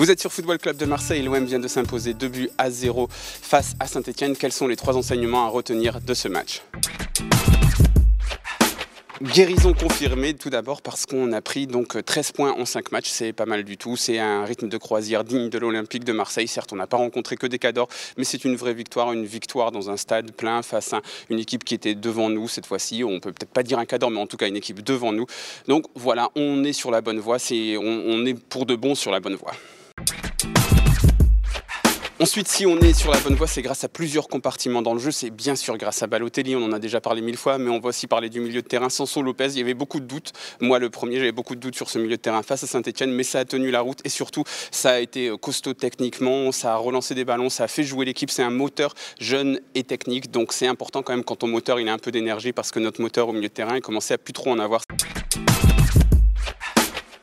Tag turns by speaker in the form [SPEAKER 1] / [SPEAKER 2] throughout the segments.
[SPEAKER 1] Vous êtes sur Football Club de Marseille, l'OM vient de s'imposer 2-0 face à Saint-Etienne. Quels sont les 3 enseignements à retenir de ce match? Guérison confirmée tout d'abord parce qu'on a pris donc 13 points en 5 matchs, c'est pas mal du tout, c'est un rythme de croisière digne de l'Olympique de Marseille. Certes, on n'a pas rencontré que des cadors, mais c'est une vraie victoire, une victoire dans un stade plein face à une équipe qui était devant nous cette fois-ci. On peut peut-être pas dire un cador, mais en tout cas une équipe devant nous. Donc voilà, on est sur la bonne voie, on est pour de bon sur la bonne voie. Ensuite, si on est sur la bonne voie, c'est grâce à plusieurs compartiments dans le jeu. C'est bien sûr grâce à Balotelli, on en a déjà parlé 1000 fois, mais on va aussi parler du milieu de terrain. Sanson Lopez, il y avait beaucoup de doutes. Moi, le premier, j'avais beaucoup de doutes sur ce milieu de terrain face à Saint-Etienne, mais ça a tenu la route et surtout, ça a été costaud techniquement, ça a relancé des ballons, ça a fait jouer l'équipe. C'est un moteur jeune et technique, donc c'est important quand même quand ton moteur il a un peu d'énergie parce que notre moteur au milieu de terrain, il commençait à plus trop en avoir.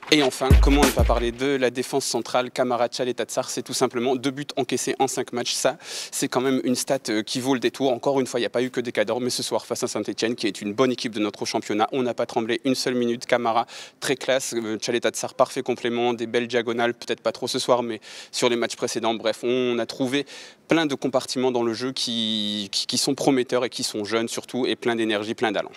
[SPEAKER 1] Et enfin, comment ne pas parler de la défense centrale Camara, Tchaleta Tsar, c'est tout simplement 2 buts encaissés en 5 matchs. Ça, c'est quand même une stat qui vaut le détour. Encore une fois, il n'y a pas eu que des cadors, mais ce soir face à Saint-Etienne, qui est une bonne équipe de notre championnat, on n'a pas tremblé une seule minute. Camara, très classe, Tchaleta Tsar, parfait complément, des belles diagonales, peut-être pas trop ce soir, mais sur les matchs précédents. Bref, on a trouvé plein de compartiments dans le jeu qui sont prometteurs et qui sont jeunes surtout, et plein d'énergie, plein d'allant.